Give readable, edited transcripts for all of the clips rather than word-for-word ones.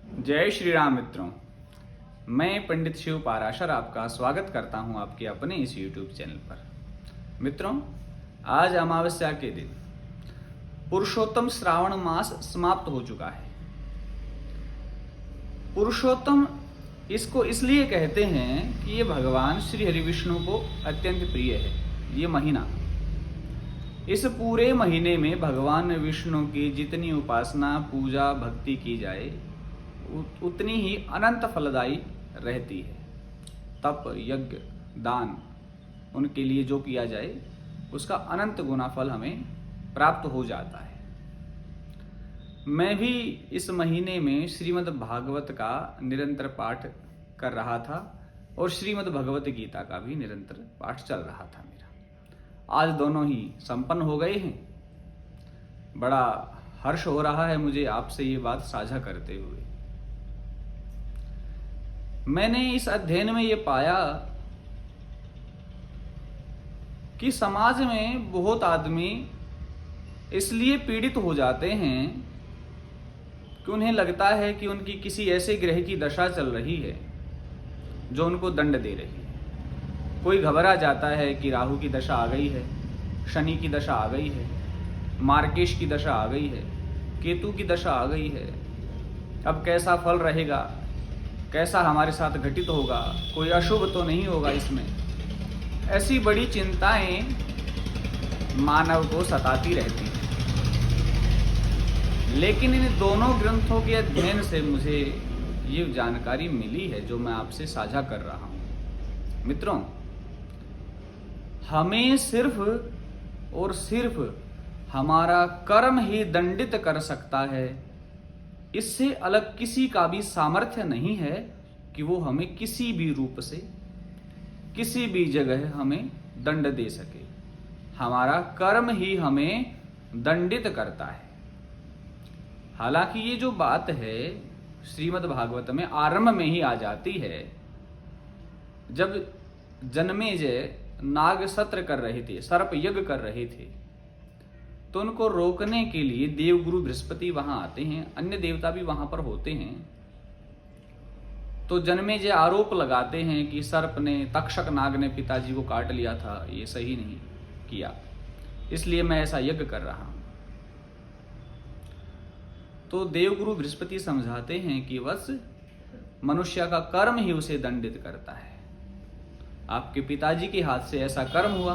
जय श्री राम मित्रों। मैं पंडित शिव पाराशर आपका स्वागत करता हूं आपके अपने इस YouTube चैनल पर। मित्रों, आज अमावस्या के दिन पुरुषोत्तम श्रावण मास समाप्त हो चुका है। पुरुषोत्तम इसको इसलिए कहते हैं कि ये भगवान श्री हरि विष्णु को अत्यंत प्रिय है। ये महीना, इस पूरे महीने में भगवान विष्णु की जितनी उपासना पूजा भक्ति की जाए उतनी ही अनंत फलदायी रहती है। तप यज्ञ दान उनके लिए जो किया जाए उसका अनंत गुना फल हमें प्राप्त हो जाता है। मैं भी इस महीने में श्रीमद् भागवत का निरंतर पाठ कर रहा था और श्रीमद् भगवत गीता का भी निरंतर पाठ चल रहा था मेरा। आज दोनों ही संपन्न हो गए हैं। बड़ा हर्ष हो रहा है मुझे आपसे ये बात साझा करते हुए। मैंने इस अध्ययन में ये पाया कि समाज में बहुत आदमी इसलिए पीड़ित हो जाते हैं कि उन्हें लगता है कि उनकी किसी ऐसे ग्रह की दशा चल रही है जो उनको दंड दे रही है। कोई घबरा जाता है कि राहु की दशा आ गई है, शनि की दशा आ गई है, मार्केश की दशा आ गई है, केतु की दशा आ गई है। अब कैसा फल रहेगा, कैसा हमारे साथ घटित होगा, कोई अशुभ तो नहीं होगा इसमें। ऐसी बड़ी चिंताएं मानव को सताती रहती हैं। लेकिन इन दोनों ग्रंथों के अध्ययन से मुझे ये जानकारी मिली है जो मैं आपसे साझा कर रहा हूं। मित्रों, हमें सिर्फ और सिर्फ हमारा कर्म ही दंडित कर सकता है। इससे अलग किसी का भी सामर्थ्य नहीं है कि वो हमें किसी भी रूप से किसी भी जगह हमें दंड दे सके। हमारा कर्म ही हमें दंडित करता है। हालांकि ये जो बात है श्रीमद् भागवत में आरंभ में ही आ जाती है। जब जन्मेजय नाग सत्र कर रहे थे, सर्प यज्ञ कर रहे थे, तो उनको रोकने के लिए देवगुरु बृहस्पति वहां आते हैं, अन्य देवता भी वहां पर होते हैं। तो जन्मेजय आरोप लगाते हैं कि सर्प ने, तक्षक नाग ने पिताजी को काट लिया था, ये सही नहीं किया, इसलिए मैं ऐसा यज्ञ कर रहा हूं। तो देवगुरु बृहस्पति समझाते हैं कि बस मनुष्य का कर्म ही उसे दंडित करता है। आपके पिताजी के हाथ से ऐसा कर्म हुआ,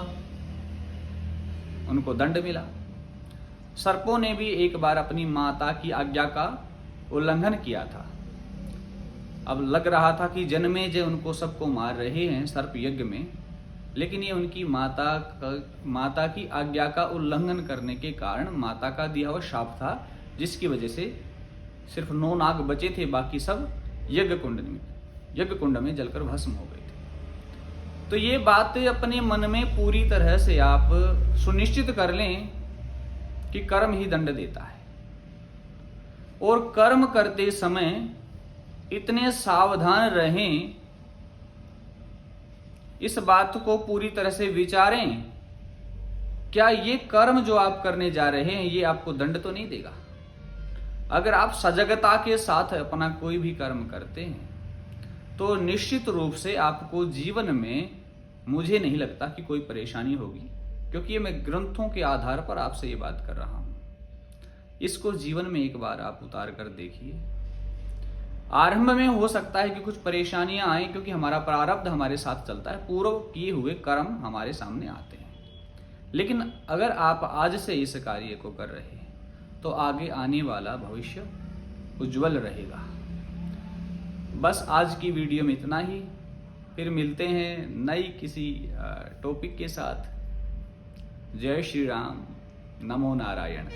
उनको दंड मिला। सर्पों ने भी एक बार अपनी माता की आज्ञा का उल्लंघन किया था। अब लग रहा था कि जन्मेजय उनको सबको मार रहे हैं सर्प यज्ञ में, लेकिन ये उनकी माता की आज्ञा का उल्लंघन करने के कारण माता का दिया हुआ शाप था, जिसकी वजह से सिर्फ 9 नाग बचे थे, बाकी सब यज्ञ कुंड में जलकर भस्म हो गए थे। तो ये बात अपने मन में पूरी तरह से आप सुनिश्चित कर लें कि कर्म ही दंड देता है। और कर्म करते समय इतने सावधान रहें, इस बात को पूरी तरह से विचारें, क्या ये कर्म जो आप करने जा रहे हैं ये आपको दंड तो नहीं देगा। अगर आप सजगता के साथ अपना कोई भी कर्म करते हैं तो निश्चित रूप से आपको जीवन में, मुझे नहीं लगता कि कोई परेशानी होगी, क्योंकि ये मैं ग्रंथों के आधार पर आपसे ये बात कर रहा हूं। इसको जीवन में एक बार आप उतार कर देखिए। आरंभ में हो सकता है कि कुछ परेशानियां आए, क्योंकि हमारा प्रारब्ध हमारे साथ चलता है, पूर्व किए हुए कर्म हमारे सामने आते हैं। लेकिन अगर आप आज से इस कार्य को कर रहे हैं तो आगे आने वाला भविष्य उज्जवल रहेगा। बस आज की वीडियो में इतना ही। फिर मिलते हैं नई किसी टॉपिक के साथ। जय श्री राम, नमो नारायण।